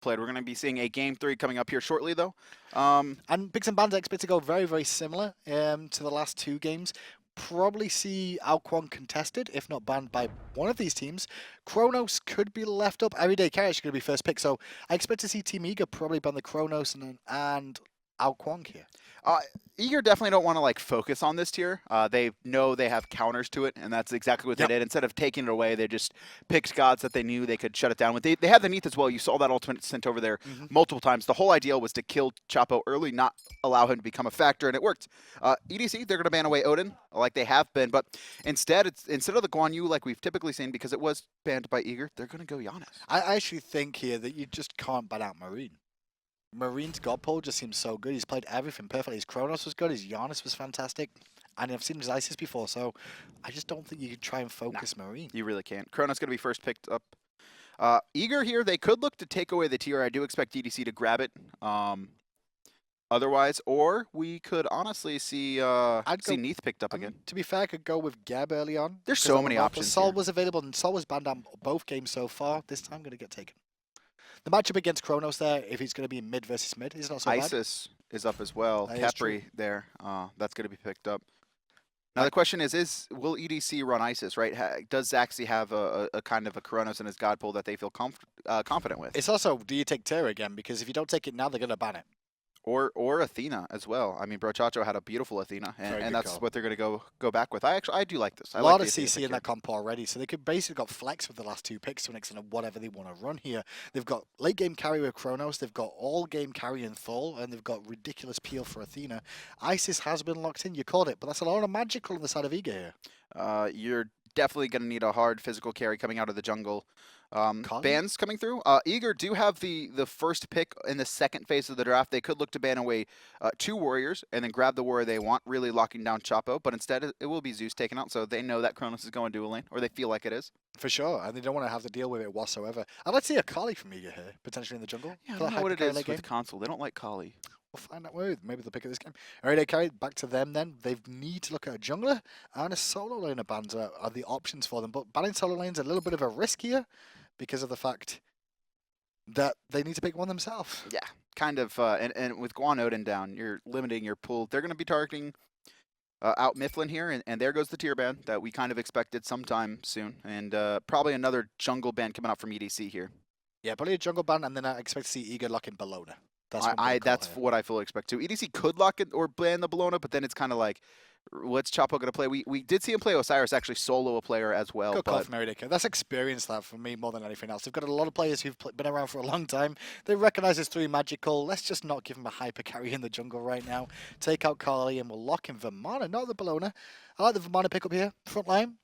played. We're going to be seeing a Game 3 coming up here shortly, though. And picks and bans I expect to go very, very similar to the last 2 games. Probably see Alquan contested, if not banned by one of these teams. Chronos could be left up. Erry Day Carry is going to be first pick, so I expect to see Team Eager probably ban the Chronos and Alquan here. Eager definitely don't want to like focus on this tier. They know they have counters to it, and that's exactly what they did. Instead of taking it away, they just picked gods that they knew they could shut it down with. They had the Neath as well. You saw that ultimate sent over there multiple times. The whole idea was to kill Chapo early, not allow him to become a factor, and it worked. EDC, they're going to ban away Odin like they have been, but instead of the Guan Yu like we've typically seen, because it was banned by Eager, they're going to go Giannis. I actually think here that you just can't ban out Marine. Marine's God Pull just seems so good. He's played everything perfectly. His Chronos was good. His Giannis was fantastic. And I've seen his Isis before, so I just don't think you can try and focus Marine. You really can't. Chronos going to be first picked up. Eager here, they could look to take away the tier. I do expect EDC to grab it. Otherwise, or we could honestly see Neath picked up again. To be fair, I could go with Geb early on. There's so many options. Sol was available, and Sol was banned on both games so far. This time, going to get taken. The matchup against Chronos there, if he's going to be mid versus mid, is not so bad. Isis is up as well. Khepri there. That's going to be picked up. Now the question is will EDC run Isis, right? Does Zachsy have a kind of a Chronos in his God Pull that they feel confident with? It's also, do you take Terra again? Because if you don't take it now, they're going to ban it. Or Athena as well. I mean, Brochacho had a beautiful Athena, and that's what they're going to go back with. I do like this. A lot of CC in that comp already, so they could basically got flex with the last 2 picks to an extent of whatever they want to run here. They've got late game carry with Chronos, they've got all game carry in Thor, and they've got ridiculous peel for Athena. Isis has been locked in, you called it, but that's a lot of magical on the side of Eager here. You're definitely going to need a hard physical carry coming out of the jungle. Bans coming through. Eager do have the first pick in the second phase of the draft. They could look to ban away 2 warriors and then grab the warrior they want, really locking down Chapo. But instead, it will be Zeus taken out, so they know that Chronos is going dual lane, or they feel like it is. For sure, and they don't want to have to deal with it whatsoever. I'd like to see a Kali from Eager here, potentially in the jungle. Yeah, I don't know what it is with console. They don't like Kali. We'll find out where. Maybe they'll pick up this game. Erry Day Carry, back to them then. They need to look at a jungler and a solo laner bans are the options for them. But banning solo lanes a little bit of a risk here because of the fact that they need to pick one themselves. Yeah, kind of. And with Guan Odin down, you're limiting your pool. They're going to be targeting out Myflin here, and there goes the tier ban that we kind of expected sometime soon. And probably another jungle ban coming out from EDC here. Yeah, probably a jungle ban, and then I expect to see Eager lock in Bologna. That's what I fully expect too. EDC could lock it or ban the Bologna, but then it's kind of like, what's Chapo going to play? We did see him play Osiris, actually solo a player as well. Good call from Erry Day Carry. That's experience that for me more than anything else. They've got a lot of players who've been around for a long time. They recognize it's 3 magical. Let's just not give him a hyper carry in the jungle right now. Take out Kali and we'll lock in Vamana, not the Bologna. I like the Vamana pickup here. Front line.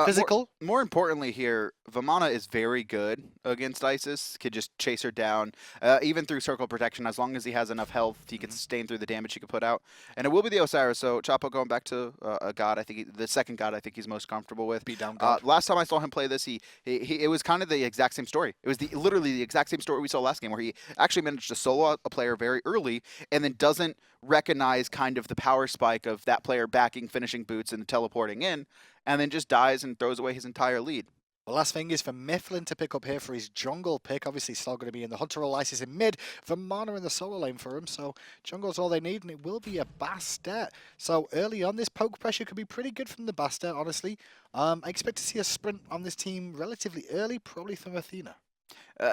Physical. More importantly here, Vamana is very good against Isis. Could just chase her down, even through circle protection. As long as he has enough health, he can sustain through the damage he can put out. And it will be the Osiris. So Chapo going back to a god. I think the second god. I think he's most comfortable with. Beat down god. Last time I saw him play this, it was kind of the exact same story. It was literally the exact same story we saw last game, where he actually managed to solo out a player very early, and then doesn't recognize kind of the power spike of that player backing, finishing boots, and teleporting in, and then just dies and throws away his entire lead. The last thing is for Myflin to pick up here for his jungle pick. Obviously, still going to be in the Hunter role. Isis in mid. Vamana in the solo lane for him. So jungle's all they need, and it will be a Bastet. So early on, this poke pressure could be pretty good from the Bastet, honestly. I expect to see a sprint on this team relatively early, probably from Athena.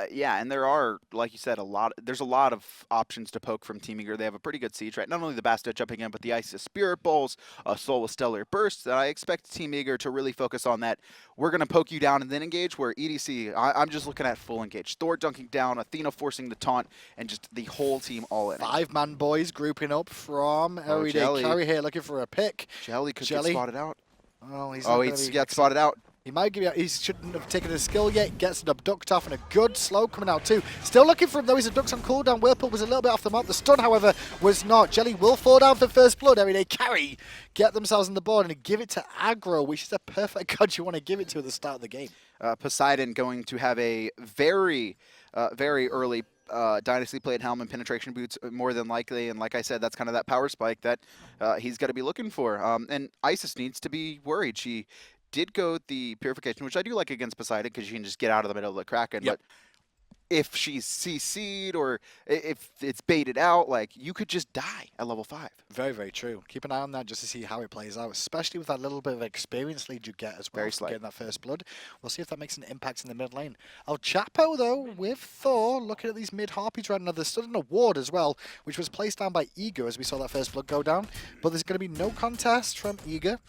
Yeah, and there are, like you said, there's a lot of options to poke from Team Eager. They have a pretty good siege, right? Not only the Bastet jumping in, but the Isis Spirit Bowls, Soul with Stellar Bursts. And I expect Team Eager to really focus on that. We're going to poke you down and then engage, where EDC, I'm just looking at full engage. Thor dunking down, Athena forcing the taunt, and just the whole team all in. 5-man boys grouping up from Erry Day Carry here, looking for a pick. Jellly could get spotted out. Oh, he gets spotted out. He might give you. He shouldn't have taken a skill yet. Gets an abduct off and a good slow coming out too. Still looking for him though. His abduct's on cooldown. Whirlpool was a little bit off the mark. The stun, however, was not. Jellly will fall down for first blood. Erry Day Carry get themselves on the board and give it to Aggro, which is a perfect god you want to give it to at the start of the game. Poseidon going to have a very early Dynasty played Helm and penetration boots more than likely, and like I said, that's kind of that power spike that he's got to be looking for. And Isis needs to be worried. She did go with the purification, which I do like against Poseidon because you can just get out of the middle of the Kraken. Yep. But if she's CC'd or if it's baited out, like, you could just die at level 5. Very, very true. Keep an eye on that just to see how it plays out, especially with that little bit of experience lead you get as well. Very slight. Getting that first blood. We'll see if that makes an impact in the mid lane. Elchapo, though, with Thor, looking at these mid harpies right now. There's still an award as well, which was placed down by Eager as we saw that first blood go down. But there's going to be no contest from Eager.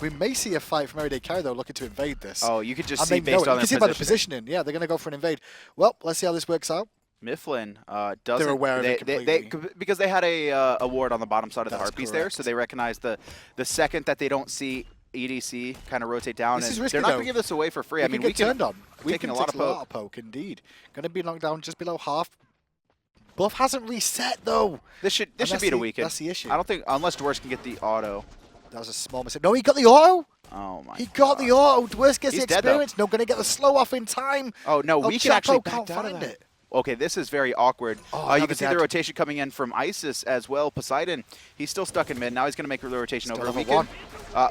We may see a fight from Erry Day Carry, though, looking to invade this. Oh, you could just And see they know based it. on You their can see by the positioning. positioning. Yeah, they're going to go for an invade. Well, let's see how this works out. Myflin doesn't. They're aware of it completely. Because they had a ward on the bottom side of the That's harpies there, so they recognize the second that they don't see EDC kind of rotate down. This And is risky, they're not though. going to give this away for free. I mean, we we can turned on. We taking can a lot take of poke, indeed. Going to be knocked down just below half. Buff hasn't reset, though. This should be the weekend. That's the issue. I don't think, unless Dwurst can get the auto. That was a small mistake. No, he got the auto. Oh my! He got the auto. Dwurst gets He's the dead, though. experience. No, going to get the slow off in time. Oh no, we can actually back can't out of find that. it. Okay, this is very awkward. Oh, you now can see he's the dead. rotation coming in from Isis as well. Poseidon, he's still stuck in mid. Now he's going to make the rotation Still over. level Weekend.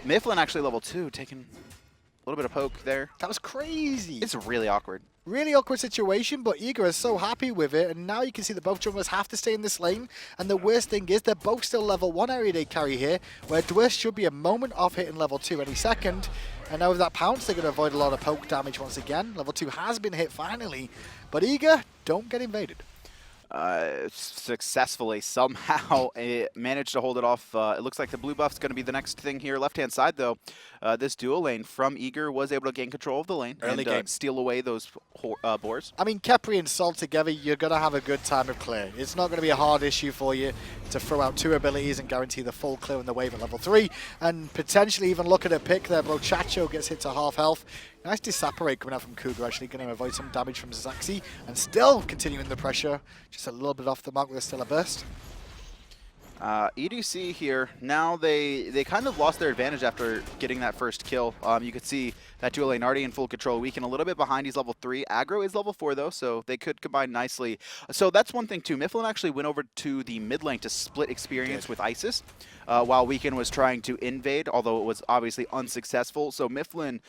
Myflin actually level 2, taking a little bit of poke there. That was crazy. It's really awkward. Really awkward situation, but Eager is so happy with it, and now you can see that both junglers have to stay in this lane, and the worst thing is they're both still level 1 Erry Day Carry here, where Dwurst should be a moment off hitting level 2 any second, and now with that pounce, they're going to avoid a lot of poke damage once again. Level 2 has been hit finally, but Eager don't get invaded. Successfully somehow managed to hold it off. It looks like the blue buff's going to be the next thing here. Left-hand side, though, this dual lane from Eager was able to gain control of the lane and steal away those boars. I mean, Khepri and Sol together, you're going to have a good time of clear. It's not going to be a hard issue for you to throw out 2 abilities and guarantee the full clear in the wave at level 3, and potentially even look at a pick there. Brochacho gets hit to half health. Nice disapparate coming out from Cougar, actually going to avoid some damage from Zachsy, and still continuing the pressure. Just a little bit off the mark with still a burst. EDC here, now they kind of lost their advantage after getting that first kill. You could see that dual lane already in full control. Weaken a little bit behind, he's level 3. Aggro is level 4 though, so they could combine nicely. So that's one thing too. Myflin actually went over to the mid lane to split experience with Isis, while Weaken was trying to invade, although it was obviously unsuccessful. So Myflin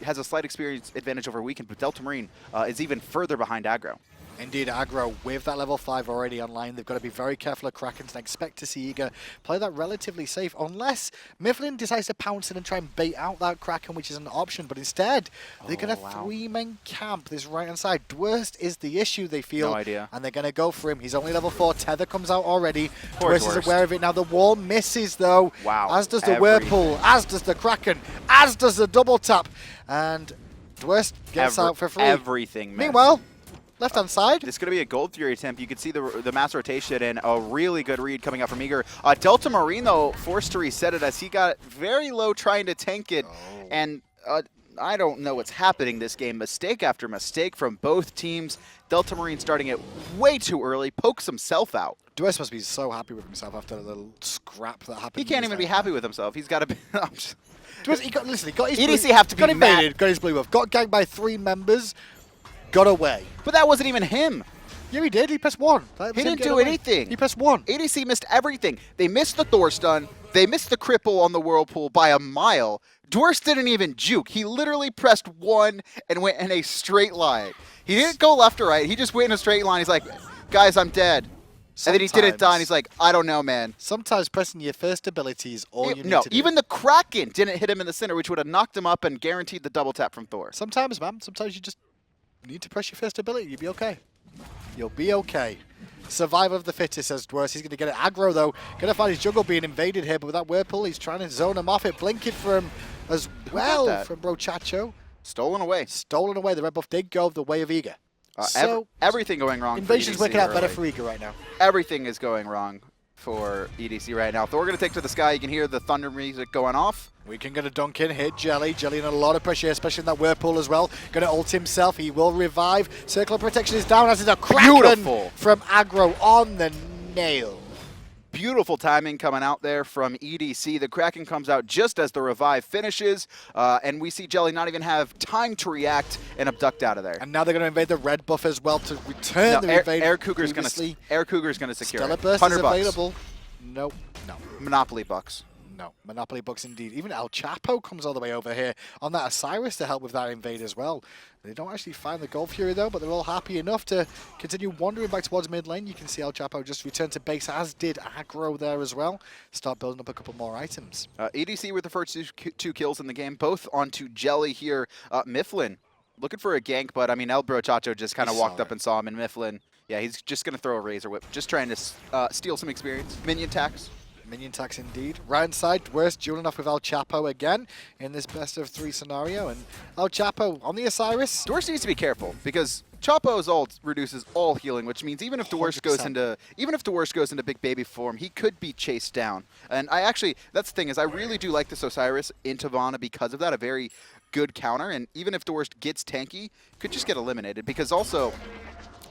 has a slight experience advantage over Weaken, but Delta Marine is even further behind Aggro. Indeed, Aggro with that level 5 already online. They've got to be very careful of Krakens and expect to see Eager play that relatively safe, unless Myflin decides to pounce in and try and bait out that Kraken, which is an option. But instead, they're going to 3-man camp this right-hand side. Dwurst is the issue, they feel. No idea. And they're going to go for him. He's only level 4. Tether comes out already. Poor Dwurst is aware of it. Now the wall misses, though. Wow. As does the Whirlpool, as does the Kraken, as does the double tap. And Dwurst gets out for free. Everything, man. Meanwhile, left-hand side. It's going to be a Gold Fury attempt. You can see the mass rotation and a really good read coming out from Eager. Delta Marine, though, forced to reset it as he got very low trying to tank it. Oh. And I don't know what's happening this game. Mistake after mistake from both teams. Delta Marine starting it way too early, pokes himself out. Dwurst must be so happy with himself after the little scrap that happened. He can't even be happy with himself. He's got to be... Dwurst, he got his EDC blue, have to be got invaded, mad. got his blue buff, got ganked by 3 members, got away. But that wasn't even him. Yeah, he did. He pressed 1. He didn't do anything. He pressed 1. EDC missed everything. They missed the Thor stun. They missed the cripple on the Whirlpool by a mile. Dwurst didn't even juke. He literally pressed 1 and went in a straight line. He didn't go left or right. He just went in a straight line. He's like, guys, I'm dead. And then he didn't die, and he's like, I don't know, man. Sometimes pressing your first ability is all you need to do. No, even the Kraken didn't hit him in the center, which would have knocked him up and guaranteed the double tap from Thor. Sometimes, man. Sometimes you just need to press your first ability. You'll be okay. You'll be okay. Survival of the fittest, says Dwurst. He's going to get it. Aggro, though, going to find his jungle being invaded here, but with that Whirlpool, he's trying to zone him off it. Blinking for him as well from Brochacho. Stolen away. Stolen away. The red buff did go the way of Eager. So everything going wrong. Invasion's working out better for Eager right now. Everything is going wrong for EDC right now. Thor going to take to the sky. You can hear the thunder music going off. We can get a dunk in, hit Jellly. Jellly in a lot of pressure, especially in that Whirlpool as well. Going to ult himself. He will revive. Circle of protection is down as it's a Kraken from Aggro on the nail. Beautiful timing coming out there from EDC. The Kraken comes out just as the revive finishes, and we see Jellly not even have time to react and abduct out of there. And now they're going to invade the red buff as well to return the invade. AirCougar's going to secure Stellar it. Burst is available. Nope. No. Monopoly bucks. No, Monopoly books indeed. Even Elchapo comes all the way over here on that Osiris to help with that invade as well. They don't actually find the Gold Fury though, but they're all happy enough to continue wandering back towards mid lane. You can see Elchapo just return to base, as did Aggro there as well. Start building up a couple more items. EDC with the first two kills in the game, both onto Jellly here. Myflin looking for a gank, but I mean, El Brochacho just kind of walked up and saw him, and Myflin, yeah, he's just going to throw a Razor Whip, just trying to steal some experience. Minion tax. Minion tax indeed. Right inside, Dwurst dueling off with Elchapo again in this best of 3 scenario, and Elchapo on the Osiris. Dwurst needs to be careful because Chapo's ult reduces all healing, which means even if Dwurst goes into big baby form, he could be chased down. And that's the thing, is I really do like this Osiris into Vamana because of that, a very good counter, and even if Dwurst gets tanky, could just get eliminated because also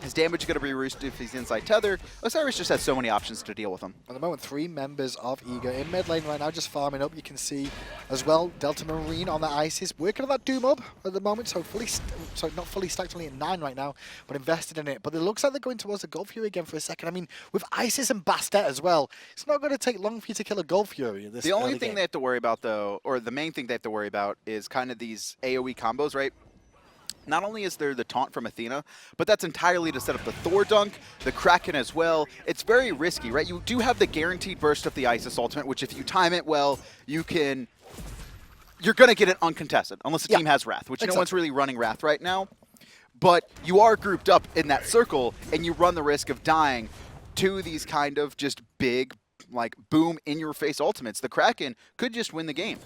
his damage is going to be reduced if he's inside tether. Osiris just has so many options to deal with him. At the moment, 3 members of Eager in mid lane right now, just farming up. You can see as well Delta Marine on the Isis, working on that Doom up at the moment. So not fully stacked, only at 9 right now, but invested in it. But it looks like they're going towards the Gold Fury again for a second. I mean, with Isis and Bastet as well, it's not going to take long for you to kill a Gold Fury. The only thing they have to worry about, though, or the main thing they have to worry about, is kind of these AoE combos, right? Not only is there the taunt from Athena, but that's entirely to set up the Thor dunk, the Kraken as well. It's very risky, right? You do have the guaranteed burst of the Isis ultimate, which if you time it well, you're going to get it uncontested, unless the team has Wrath, which no one's really running Wrath right now. But you are grouped up in that circle, and you run the risk of dying to these kind of just big, like, boom-in-your-face ultimates. The Kraken could just win the game.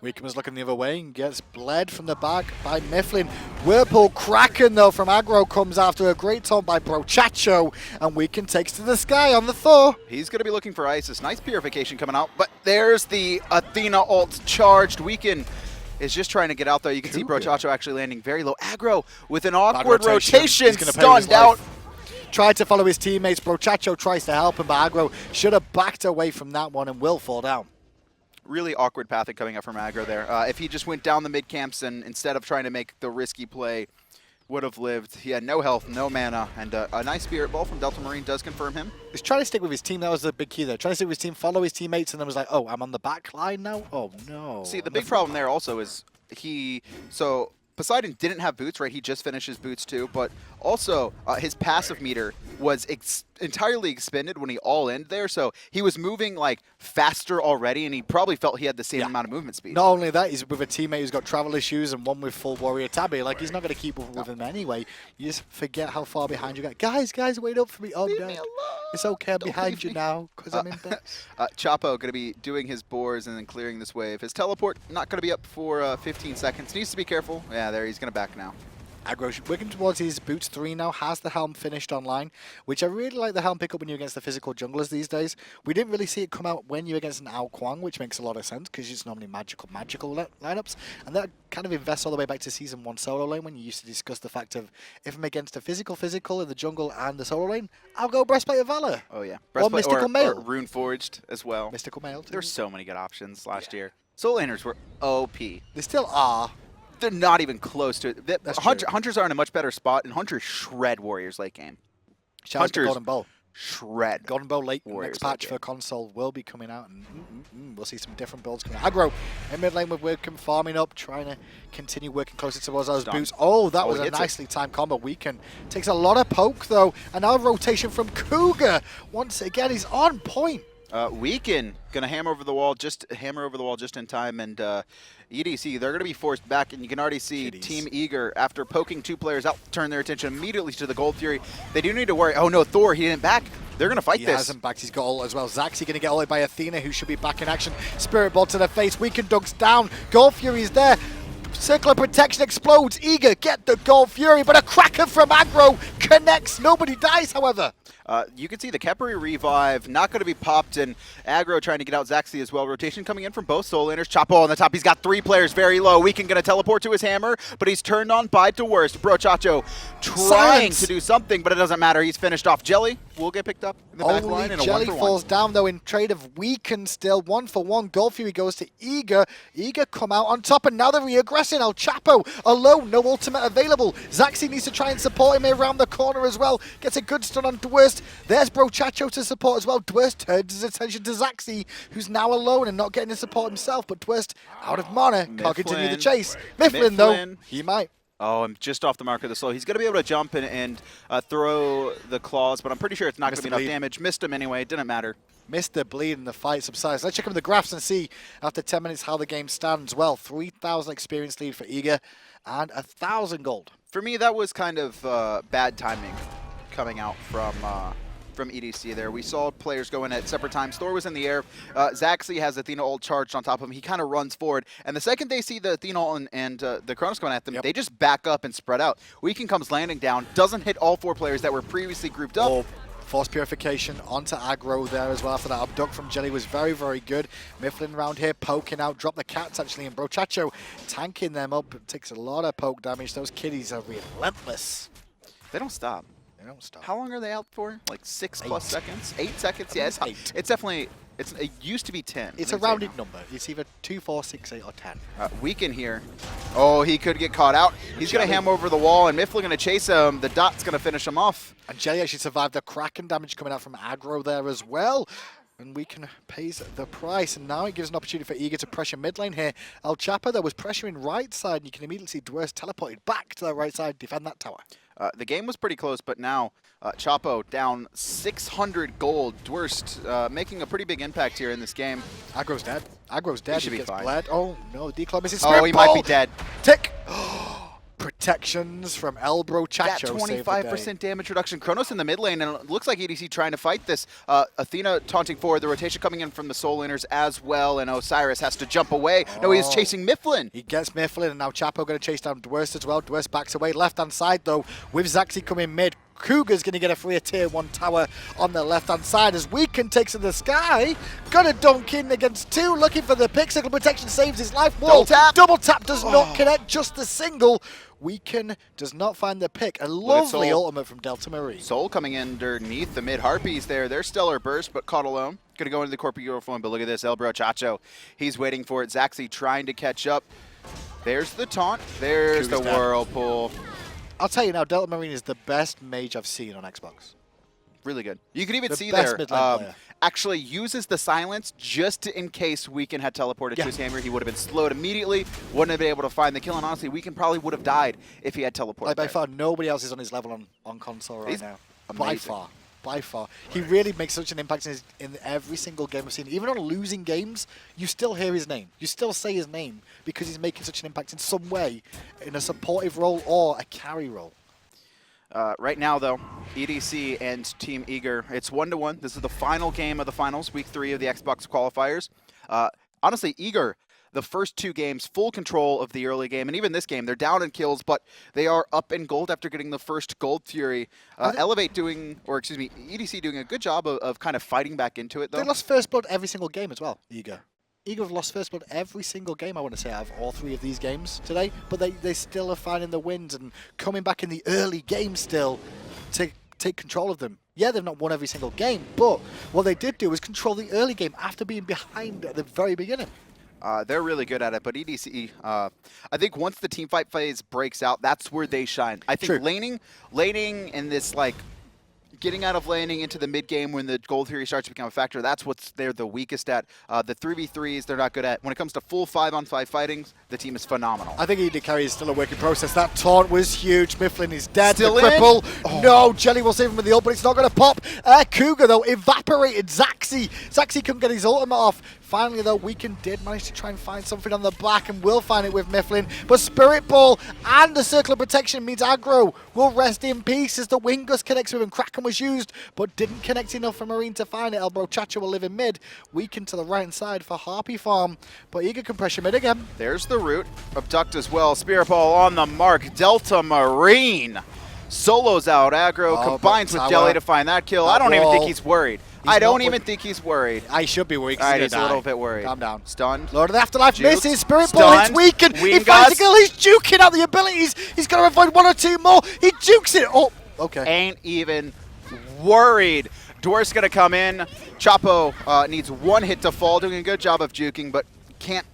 Weekend was looking the other way and gets bled from the back by Myflin. Whirlpool Kraken, though, from Aggro comes after a great taunt by Brochacho, and Weekend takes to the sky on the Thor. He's going to be looking for Isis. Nice purification coming out, but there's the Athena ult charged. Weekend is just trying to get out there. You can see Brochacho actually landing very low. Aggro with an awkward rotation, stunned out. Tried to follow his teammates. Brochacho tries to help him, but Aggro should have backed away from that one and will fall down. Really awkward pathing coming up from Aggro there. If he just went down the mid camps and instead of trying to make the risky play, would have lived. He had no health, no mana, and a nice Spirit Ball from Delta Marine does confirm him. He's trying to stick with his team. That was the big key there. Trying to stick with his team, follow his teammates, and then was like, oh, I'm on the back line now? Oh, no. See, the big problem there also is so Poseidon didn't have boots, right? He just finished his boots too, but also his passive meter was entirely expended when he all-in there, so he was moving like faster already, and he probably felt he had the same amount of movement speed. Not only that, he's with a teammate who's got travel issues and one with full warrior tabby. Like, he's not going to keep up with him anyway. You just forget how far behind you got. Guys, wait up for me. Oh, Leave no. me alone. It's okay, I'm behind you now because I'm in bed. Chapo going to be doing his boars and then clearing this wave. His teleport not going to be up for 15 seconds. Needs to be careful. Yeah, there, he's going to back now. Aggro working towards his boots 3 now, has the helm finished online, which I really like the helm pickup when you're against the physical junglers these days. We didn't really see it come out when you're against an Ao Kuang, which makes a lot of sense because it's normally magical lineups, and that kind of invests all the way back to Season 1 solo lane when you used to discuss the fact of if I'm against a physical in the jungle and the solo lane, I'll go Breastplate of Valor. Oh yeah. Or Mystical Mail. Or Rune Forged as well. Mystical Mail too. There's so many good options last year. Solo laners were OP. They still are. They're not even close to it. That's Hunters are in a much better spot, and Hunters shred Warriors late game. Shout out to Golden Bow. Shred. Golden Bow late Warriors next patch for console will be coming out, and we'll see some different builds coming out. Aggro in mid lane with Wickham farming up, trying to continue working closer towards those boots. Oh, that was a nicely timed combo. Weekend takes a lot of poke though, and now rotation from Cougar. Once again, he's on point. Weekend gonna hammer over the wall just in time, and EDC, they're gonna be forced back, and you can already see Team Eager, after poking 2 players out, turn their attention immediately to the Gold Fury. They do need to worry. Oh no, Thor, he didn't back. They're gonna fight this. He hasn't backed. He's got ult as well. Zachsy gonna get ulted by Athena, who should be back in action. Spirit Ball to the face. Weekend dunks down. Gold Fury's there. Circle of Protection explodes. Eager get the Gold Fury, but a cracker from Aggro connects. Nobody dies, however. You can see the Khepri revive not going to be popped, and Aggro trying to get out Zachsy as well. Rotation coming in from both solo laners. Chapo on the top. He's got 3 players very low. Weekend going to teleport to his hammer, but he's turned on by Dwurst. Brochacho trying to do something, but it doesn't matter. He's finished off. Jellly will get picked up in the back line in a Jellly 1-for-1. falls down though in trade of Weaken still. 1-for-1. Gold Fury goes to Eager. Eager come out on top and now they're reaggressing. Elchapo alone, no ultimate available. Zachsy needs to try and support him around the corner as well. Gets a good stun on Dwurst. There's Brochacho to support as well. Dwurst turns his attention to Zachsy, who's now alone and not getting the support himself. But Dwurst out of mana, can't continue the chase. Myflin though, he might. Oh, I'm just off the mark of the slow. He's going to be able to jump and throw the claws, but I'm pretty sure it's not going to be enough damage. Missed him anyway. It didn't matter. Missed the bleed and the fight subsides. Let's check on the graphs and see after 10 minutes how the game stands. Well, 3,000 experience lead for Eager and 1,000 gold. For me, that was kind of bad timing coming out from EDC there. We saw players go in at separate times. Thor was in the air. Zachsy has Athena ult charged on top of him. He kind of runs forward. And the second they see the Athena ult and the Chronos going at them, they just back up and spread out. Weaken comes landing down, doesn't hit all 4 players that were previously grouped up. Oh, force purification onto Aggro there as well after that abduct from Jellly was very, very good. Myflin around here poking out, drop the cats actually, and Brochacho tanking them up. It takes a lot of poke damage. Those kiddies are relentless. They don't stop. They don't stop. How long are they out for? Like 6+ seconds? 8 seconds? Yeah, it's 8. It's definitely, it used to be 10. It's a rounded number. It's either 2, 4, 6, 8, or 10. Weaken here. Oh, he could get caught out. He's going to ham over the wall, and Myflin going to chase him. The dot's going to finish him off. And Jellly actually survived the Kraken damage coming out from Aggro there as well. And Weaken pays the price, and now it gives an opportunity for Eager to pressure mid lane here. Elchapo there was pressuring right side, and you can immediately see Dwurst teleported back to the right side, defend that tower. The game was pretty close, but now Chapo down 600 gold. Dwurst making a pretty big impact here in this game. Aggro's dead. Aggro's dead. He should be fine. Bled. Oh, no. The declaw misses. Spirit Oh, he might be dead. Tick. Protections from Brochacho. That 25% damage reduction. Chronos in the mid lane, and it looks like EDC trying to fight this. Athena taunting forward. The rotation coming in from the soul laners as well, and Osiris has to jump away. No, he's chasing Myflin. He gets Myflin, and now Chapo going to chase down Dwurst as well. Dwurst backs away. Left-hand side, though, with Zachsy coming mid. Cougar's going to get a free tier 1 tower on the left-hand side as Weaken takes to the sky. Gonna dunk in against 2, looking for the pick. Circle protection saves his life. Whoa, double tap does not connect, just the single. Weaken does not find the pick. A lovely ultimate from Delta Marine. Soul coming in underneath the mid Harpies there. They're stellar burst, but caught alone. Gonna go into the corporate uniform, but look at this, Brochacho. He's waiting for it. Zachsy trying to catch up. There's the taunt. There's the whirlpool. I'll tell you now, Delta Marine is the best mage I've seen on Xbox. Really good. You can even see there, actually uses the silence just in case Weaken had teleported to his hammer. He would have been slowed immediately, wouldn't have been able to find the kill, and honestly, Weaken probably would have died if he had teleported. Like by far, nobody else is on his level on console right now. Amazing. By far. He really makes such an impact in every single game I've seen. Even on losing games, you still hear his name. You still say his name because he's making such an impact in some way, in a supportive role or a carry role. Right now, though, EDC and Team Eager, it's 1-1. This is the final game of the finals, week 3 of the Xbox qualifiers. Honestly, Eager, the first 2 games, full control of the early game, and even this game, they're down in kills, but they are up in gold after getting the first Gold Fury. EDC doing a good job of kind of fighting back into it, though. They lost first blood every single game as well, Eager. Eager have lost first blood every single game, I want to say, out of all 3 of these games today, but they still are finding the wins and coming back in the early game still to take control of them. Yeah, they've not won every single game, but what they did do was control the early game after being behind at the very beginning. They're really good at it, but EDC, I think once the teamfight phase breaks out, that's where they shine. I think laning in this, like, getting out of laning into the mid game when the Gold Fury starts to become a factor, that's what they're the weakest at. The 3v3s, they're not good at. When it comes to full 5-on-5 fighting, the team is phenomenal. I think Erry Day Carry is still a work in process. That taunt was huge. Myflin is dead. Still the cripple. No, Jellly will save him with the ult, but it's not going to pop. AirCougar, though, evaporated Zachsy. Zachsy couldn't get his ultimate off. Finally, though, Weaken did manage to try and find something on the back, and will find it with Myflin. But Spirit Ball and the Circle of Protection means Aggro will rest in peace as the Wingus connects with him. Kraken was used, but didn't connect enough for Marine to find it. Brochacho will live in mid. Weaken to the right side for Harpy Farm, but Eager can pressure mid again. There's the root. Abduct as well. Spirit Ball on the mark. Delta Marine solos out. Aggro combines with Jellly to find that kill. I don't even think he's worried. I don't even think he's worried. I should be worried. All right, he's a little bit worried. Calm down. Stunned. Lord of the Afterlife misses. Spirit Ball hits Weaken. He finds a kill. He's juking out the abilities. He's got to avoid 1 or 2 more. He jukes it. Oh, okay. Ain't even worried. Dwurst going to come in. Chapo needs one hit to fall, doing a good job of juking, but can't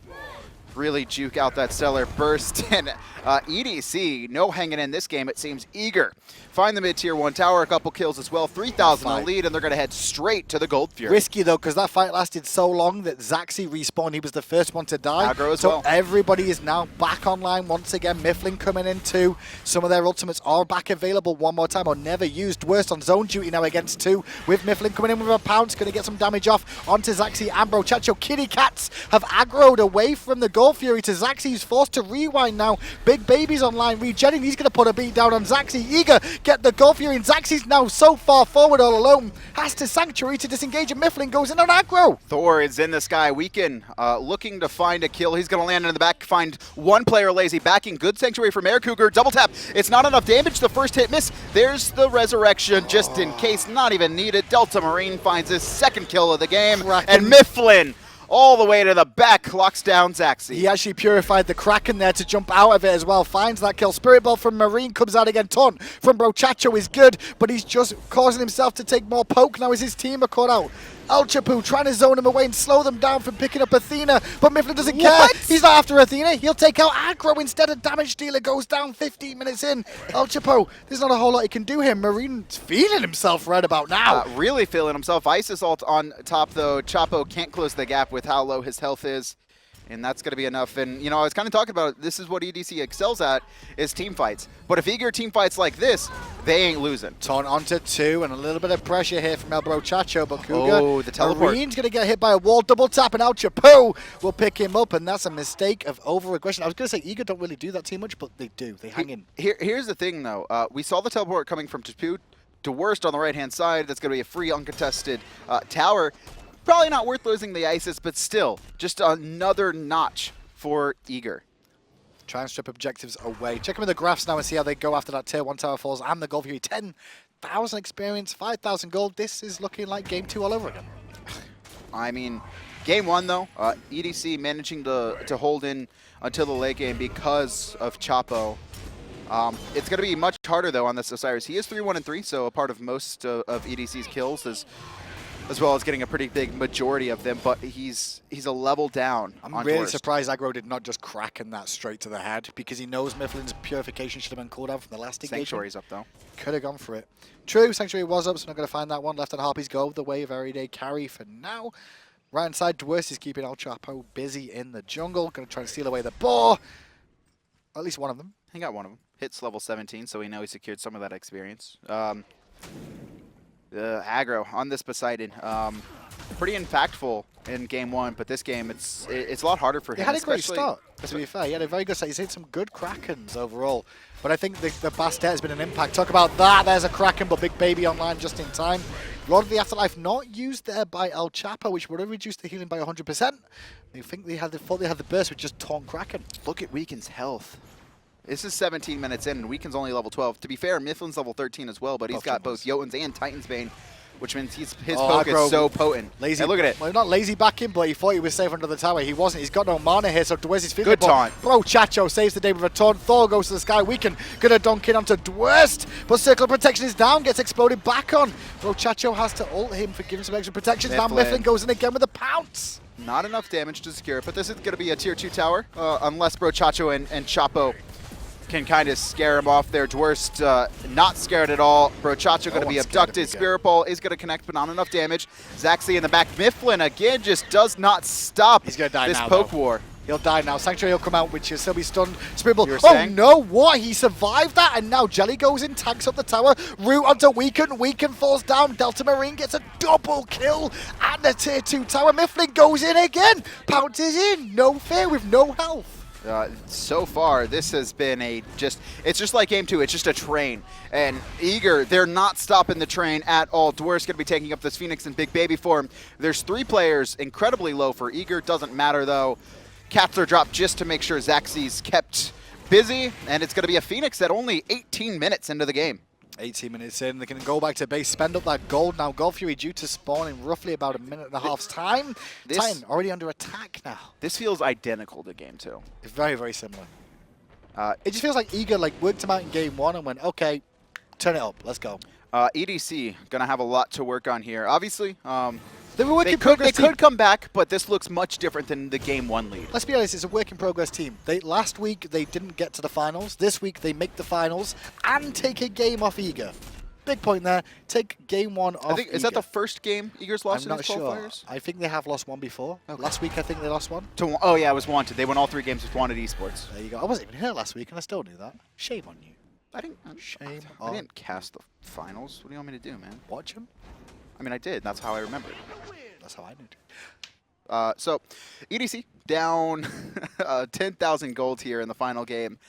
really juke out that stellar burst. And EDC, no hanging in this game, it seems. Eager find the mid-tier 1 tower, a couple kills as well, 3,000 in the lead, and they're going to head straight to the Gold Fury. Risky, though, because that fight lasted so long that Zachsy respawned. He was the first one to die. Aggro as so well. Everybody is now back online once again. Myflin coming in too. Some of their ultimates are back available one more time or never used. Dwurst on zone duty now against 2 with Myflin coming in with a pounce. Going to get some damage off onto Zachsy and Brochacho. Kitty Cats have aggroed away from the Gold Fury to Zachsy, who's forced to rewind now. Big Baby's online regenning. He's going to put a beat down on Zachsy. Eager get the Gold Fury, and Zachsy's now so far forward all alone. Has to Sanctuary to disengage, and Myflin goes in on aggro. Thor is in the sky. Weaken looking to find a kill. He's going to land in the back, find one player lazy. Backing good Sanctuary from AirCougar. Double tap. It's not enough damage. The first hit miss. There's the resurrection just in case. Not even needed. Delta Marine finds his second kill of the game. And Myflin all the way to the back, locks down Zachsy. He actually purified the Kraken there to jump out of it as well. Finds that kill. Spirit Ball from Marine comes out again. Taunt from Brochacho is good, but he's just causing himself to take more poke now as his team are caught out. Elchapo trying to zone him away and slow them down from picking up Athena, but Myflin doesn't care. He's not after Athena. He'll take out Aggro instead. Of damage dealer goes down 15 minutes in. Elchapo, there's not a whole lot he can do here. Marine's feeling himself right about now. Really feeling himself. Isis ult on top, though. Chapo can't close the gap with how low his health is. And that's going to be enough. And, you know, I was kind of talking about it. This is what EDC excels at, is team fights. But if Eager team fights like this, they ain't losing. Taunt onto 2 and a little bit of pressure here from Brochacho, but Cougar, the teleport. Marine's going to get hit by a wall. Double tap, and Elchapo will pick him up, and that's a mistake of over-aggression. I was going to say Eager don't really do that too much, but they do. They hang in. Here's the thing, though. We saw the teleport coming from Dwurst on the right-hand side. That's going to be a free, uncontested tower. Probably not worth losing the Isis, but still, just another notch for Eager. Try and strip objectives away. Check them in the graphs now and see how they go after that tier 1 tower falls and the Gold Fury. 10,000 experience, 5,000 gold. This is looking like game 2 all over again. I mean, game 1, though, EDC managing to hold in until the late game because of Chapo. It's going to be much harder, though, on this Osiris. He is 3-1-3, so a part of most of EDC's kills is, as well as getting a pretty big majority of them, but he's a level down. I'm on really Dwurst. surprised Aggro did not just Kraken that straight to the head, because he knows Myflin's purification should have been called out from the last engagement. Sanctuary's up, though. Could have gone for it. True, Sanctuary was up, so not going to find that one. Left on Harpies go the way of Erry Day Carry for now. Right inside, Dwurst is keeping Elchapo busy in the jungle. Going to try and steal away the boar. At least one of them. He got one of them. Hits level 17, so we know he secured some of that experience. Aggro on this Poseidon. Pretty impactful in game 1, but this game it's a lot harder for him. He had a great start, to be fair. He had a very good start. He's hit some good Krakens overall. But I think the Bastet has been an impact. Talk about that. There's a Kraken, but Big Baby online just in time. Lord of the Afterlife not used there by Elchapo, which would have reduced the healing by 100%. I think thought they had the burst with just Taunt Kraken. Look at Weaken's health. This is 17 minutes in, and Weaken's only level 12. To be fair, Myflin's level 13 as well, but he's got both Jotuns and Titan's Bane, which means his poke is so potent. Lazy. And look at it. Well, not lazy backing, but he thought he was safe under the tower. He wasn't. He's got no mana here, so Dwurst is feeling Good taunt. Brochacho saves the day with a taunt. Thor goes to the sky. Weaken gonna dunk in onto Dwurst, but Circle of Protection is down, gets exploded back on. Brochacho has to ult him for giving some extra protection. Now Myflin goes in again with a pounce. Not enough damage to secure it, but this is going to be a tier 2 tower, unless Brochacho and Chapo can kind of scare him off there. Dwurst not scared at all. Brochacho going to be abducted. Spirit Ball is going to connect, but not enough damage. Zachsy in the back. Myflin again just does not stop He's gonna die this now, poke though. war. He'll die now. Sanctuary will come out, which will still be stunned. Spirit Ball. You were Oh saying? no, what? He survived that, and now Jellly goes in, tanks up the tower. Root onto Weaken. Weaken falls down. Delta Marine gets a double kill at the tier 2 tower. Myflin goes in again. Pounces in. No fear with no health. So far, this has been it's just like game 2. It's just a train. And Eager, they're not stopping the train at all. Dwurst going to be taking up this Phoenix in Big Baby form. There's 3 players incredibly low for Eager. Doesn't matter, though. Cats are dropped just to make sure Zachsy's kept busy. And it's going to be a Phoenix at only 18 minutes into the game. 18 minutes in, they can go back to base, spend up that gold. Now Gold Fury due to spawn in roughly about a minute and a half's time. Titan already under attack now. This feels identical to game 2. It's very, very similar. It just feels like Eager worked him out in game 1 and went, okay, turn it up, let's go. EDC going to have a lot to work on here. Obviously, They're a work they in progress team. could come back, but this looks much different than the Game 1 lead. Let's be honest, it's a work in progress team. Last week they didn't get to the finals. This week they make the finals and take a game off Eager. Big point there. Take game 1 off Is that the first game Eager's lost I'm in not these sure. qualifiers? I think they have lost one before. Okay. Last week I think they lost one. Oh yeah, it was Wanted. They won all 3 games with Wanted Esports. There you go. I wasn't even here last week and I still knew that. Shame on you. Shame. I on. didn't cast the finals. What do you want me to do, man? Watch him. I mean, I did. That's how I remember it. That's how I knew. So, EDC down 10,000 gold here in the final game.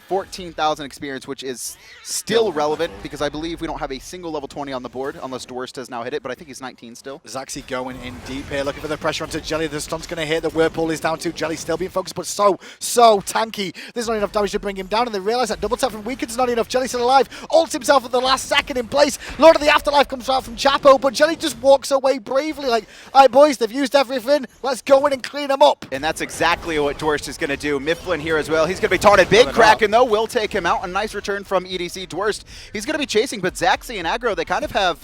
14,000 experience, which is still relevant because I believe we don't have a single level 20 on the board unless Dwurst has now hit it, but I think he's 19 still. Zachsy going in deep here, looking for the pressure onto Jellly. The stun's going to hit. The Whirlpool is down to Jellly, still being focused, but so tanky. There's not enough damage to bring him down, and they realize that double tap from Weaken's not enough. Jelly's still alive. Ults himself at the last second in place. Lord of the Afterlife comes out from Chapo, but Jellly just walks away bravely like, all right, boys, they've used everything. Let's go in and clean them up. And that's exactly what Dwurst is going to do. Myflin here as well. He's going to be taunted. Big Kraken, though, will take him out. A nice return from EDC. Dwurst, he's going to be chasing, but Zachsy and Aggro, they kind of have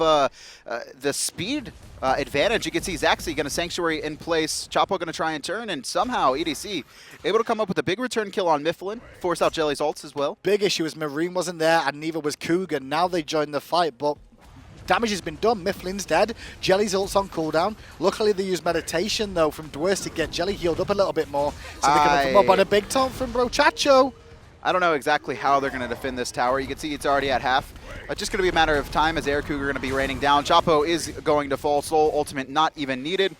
the speed advantage. You can see Zachsy going to Sanctuary in place. Chapo going to try and turn, and somehow EDC able to come up with a big return kill on Myflin. Force out Jelly's ults as well. Big issue is Marine wasn't there, and neither was Cougar. Now they join the fight, but damage has been done. Myflin's dead. Jelly's ult's on cooldown. Luckily, they use meditation, though, from Dwurst to get Jellly healed up a little bit more. So they can come up on a big taunt from Brochacho. I don't know exactly how they're going to defend this tower. You can see it's already at half. It's just going to be a matter of time as AirCougar going to be raining down. Chapo is going to fall. Soul ultimate not even needed.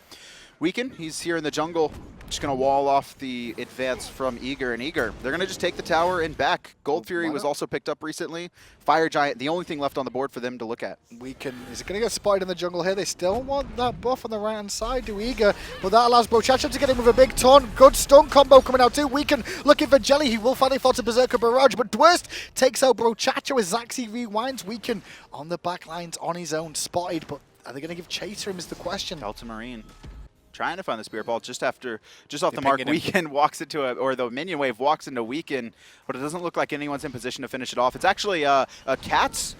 Weaken, he's here in the jungle. Just going to wall off the advance from Eager and Eager. They're going to just take the tower and back. Gold Fury was also picked up recently. Fire Giant, the only thing left on the board for them to look at. Is it going to get spotted in the jungle here? They still want that buff on the right-hand side to Eager, but that allows Brochacho to get in with a big taunt. Good stun combo coming out too. Weaken looking for Jellly. He will finally fall to Berserker Barrage, but Dwurst takes out Brochacho as Zachsy rewinds. Weaken on the back lines on his own, spotted, but are they going to give chase to him is the question. Delta Marine trying to find the Spirit Ball just off the mark. Weaken walks into or the minion wave walks into Weaken, but it doesn't look like anyone's in position to finish it off. It's actually Cats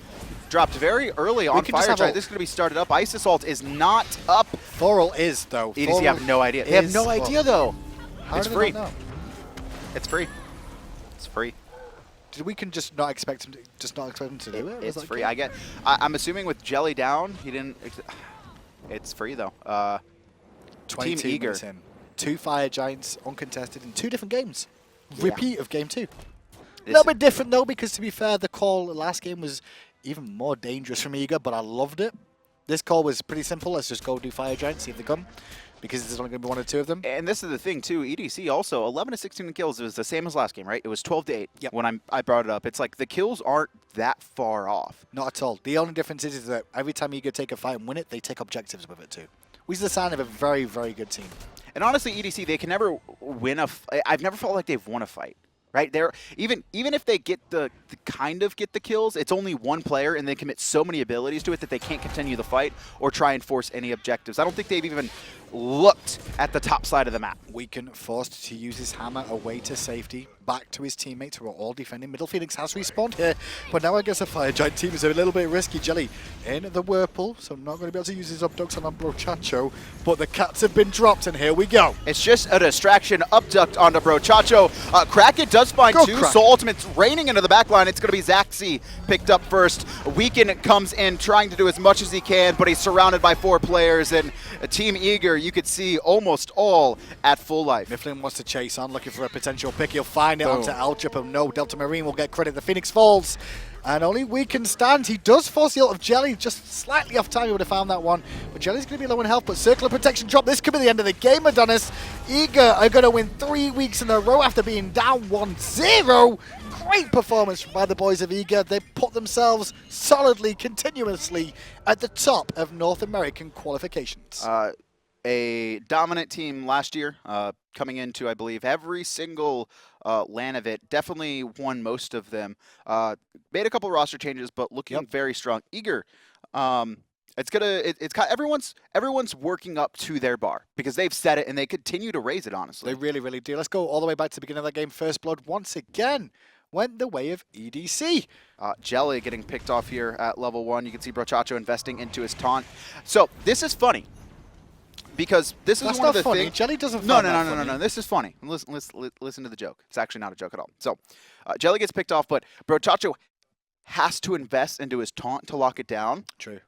dropped very early on Fire Giant. This is going to be started up. Isis ult is not up. Thor is, though. EDC have no idea. They have no idea, though. It's free. It's free. It's free. Did Weaken just not expect him to do it? It's free. I'm assuming with Jellly down, he didn't. It's free though. 22 Team Eager. In. 2 Fire Giants uncontested in 2 different games. Repeat of game 2. A little bit different though, because to be fair, the call last game was even more dangerous from Eager, but I loved it. This call was pretty simple. Let's just go do Fire Giants, see if they come, because there's only going to be 1 or 2 of them. And this is the thing too. EDC also 11 to 16 kills. It was the same as last game, right? It was 12 to 8 when I brought it up. It's like the kills aren't that far off. Not at all. The only difference is that every time Eager take a fight and win it, they take objectives with it too, which is a sign of a very, very good team. And honestly, EDC, they can never win I've never felt like they've won a fight, right? They're even if they get the kills, it's only one player, and they commit so many abilities to it that they can't continue the fight or try and force any objectives. I don't think they've even looked at the top side of the map. Weaken forced to use his hammer away to safety, back to his teammates who are all defending. Middle Phoenix has respawned here, but now I guess a Fire Giant team is a little bit risky. Jellly in the Whirlpool, so not going to be able to use his Abducts on Brochacho, but the Cats have been dropped, and here we go. It's just a distraction, Abduct onto Brochacho. Kraken does find 2, Kraken. so Ultimate's raining into the backline. It's going to be Zachsy picked up first. Weaken comes in trying to do as much as he can, but he's surrounded by 4 players, and Team Eager, you could see almost all at full life. Myflin wants to chase on, looking for a potential pick. He'll find it onto Elchapo. No, Delta Marine will get credit. The Phoenix falls, and only Weaken stands. He does force the ult of Jellly, just slightly off time. He would have found that one, but Jelly's going to be low in health, but Circle of Protection drop. This could be the end of the game, Adanas. Eager are going to win 3 weeks in a row after being down 1-0. Great performance by the boys of Eager. They put themselves solidly, continuously at the top of North American qualifications. A dominant team last year, coming into, I believe, every single LAN of it. Definitely won most of them. Made a couple roster changes, but looking very strong. Eager, everyone's working up to their bar because they've set it and they continue to raise it. Honestly, they really, really do. Let's go all the way back to the beginning of that game. First blood once again. went the way of EDC. Jellly getting picked off here at level 1. You can see Brochacho investing into his taunt. So this is funny. Because this is That's one of not the funny. things. Jelly doesn't. No. This is funny. Listen to the joke. It's actually not a joke at all. So, Jellly gets picked off, but Brochacho has to invest into his taunt to lock it down. True.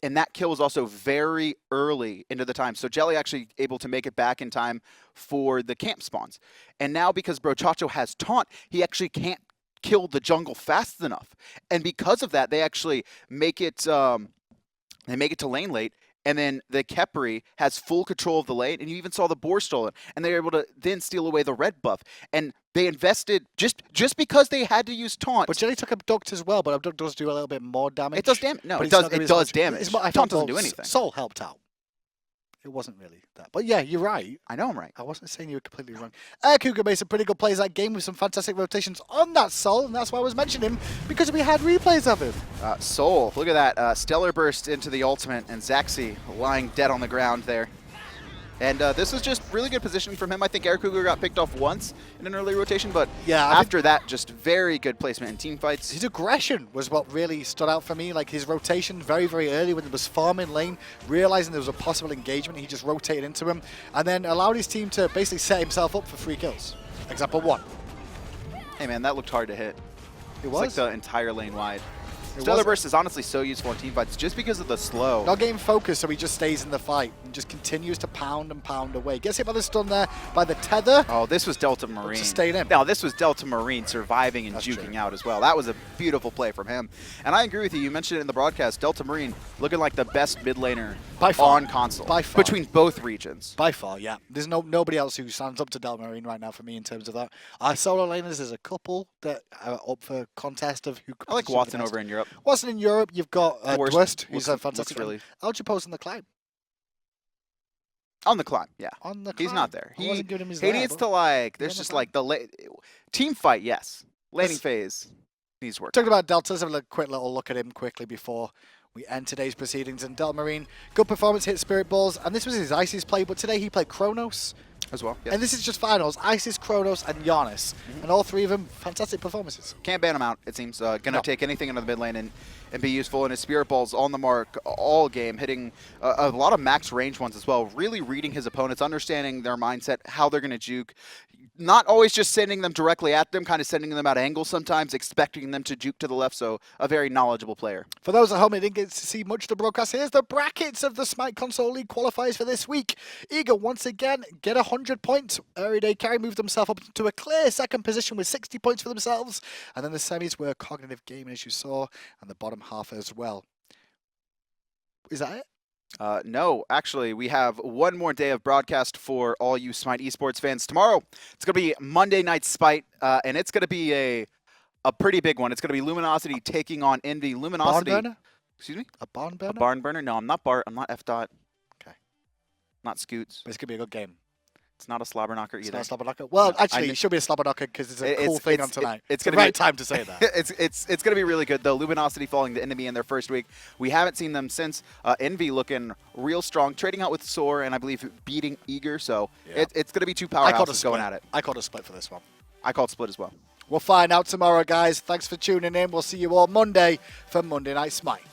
And that kill was also very early into the time. So Jellly actually able to make it back in time for the camp spawns. And now because Brochacho has taunt, he actually can't kill the jungle fast enough. And because of that, they actually make it. They make it to lane late. And then the Khepri has full control of the lane, and you even saw the boar stolen. And they were able to then steal away the red buff. And they invested just because they had to use taunt. But Jellly took Abduct as well, but Abduct does do a little bit more damage. It does damage. No, but it does damage. Taunt doesn't do anything. Soul helped out. It wasn't really that. But yeah, you're right. I know I'm right. I wasn't saying you were completely wrong. AirCougar made some pretty good plays that game with some fantastic rotations on that Soul, and that's why I was mentioning him, because we had replays of him. Soul, look at that. Stellar burst into the ultimate, and Zachsy lying dead on the ground there. And this was just really good positioning from him. I think AirCougar got picked off once in an early rotation, but yeah, after that, just very good placement in team fights. His aggression was what really stood out for me. Like his rotation very, very early when it was farming lane, realizing there was a possible engagement, he just rotated into him and then allowed his team to basically set himself up for 3 kills. Example 1. Hey man, that looked hard to hit. It was was like the entire lane wide. Stellar Burst is honestly so useful in team fights just because of the slow. Not getting focused, so he just stays in the fight and just continues to pound and pound away. Gets hit by the stun there, by the tether. Oh, this was Delta Marine. To stay in. No, this was Delta Marine surviving and That's juking true. out as well. That was a beautiful play from him. And I agree with you. You mentioned it in the broadcast. Delta Marine looking like the best mid laner by far. on console. By far. Between both regions. By far, yeah. There's nobody else who stands up to Delta Marine right now for me in terms of that. Our solo laners, there's a couple that are up for contest of who. I like Watson over in Europe. Watson in Europe. You've got Dwurst, who's a fantastic. Really... Elchapo's on the climb. On the climb, yeah. On the climb. He's not there. I wasn't giving him his he needs to like. There's just like the team fight. Yes, laning phase needs work. Talking about Delta, let's have a quick little look at him quickly before we end today's proceedings. And Delta Marine, good performance, hit Spirit Balls, and this was his Isis play. But today he played Chronos as well. Yes. And this is just finals. Isis, Chronos, and Giannis. And all 3 of them, fantastic performances. Can't ban him out, it seems. Gonna take anything into the mid lane and be useful. And his Spirit Balls on the mark all game, hitting a lot of max range ones as well. Really reading his opponents, understanding their mindset, how they're gonna juke. Not always just sending them directly at them, kind of sending them at angles sometimes, expecting them to juke to the left. So a very knowledgeable player. For those at home who didn't get to see much of the broadcast, here's the brackets of the Smite Console League qualifiers for this week. Eager once again get 100 points. Erry Day Carry moved himself up to a clear second position with 60 points for themselves. And then the semis were Cognitive Gaming, as you saw, and the bottom half as well. Is that it? No, actually, we have one more day of broadcast for all you Smite esports fans. Tomorrow, it's going to be Monday Night Spite, and it's going to be a pretty big one. It's going to be Luminosity taking on Envy. Luminosity. Barn burner? Excuse me? A barn burner? A barn burner? No, I'm not Bart. I'm not F. Dot. Okay. Not Scoots. But it's going to be a good game. It's not a slobber knocker either. It's not a slobber knocker. Well, actually, it should be a slobber knocker because it's a cool thing on tonight. It's the right time to say that. It's going to be really good, though. Luminosity falling to Enemy in their first week. We haven't seen them since. Envy looking real strong, trading out with Soar, and I believe beating Eager. So it's going to be 2 powerhouses going at it. I called a split for this one. I called split as well. We'll find out tomorrow, guys. Thanks for tuning in. We'll see you all Monday for Monday Night Smite.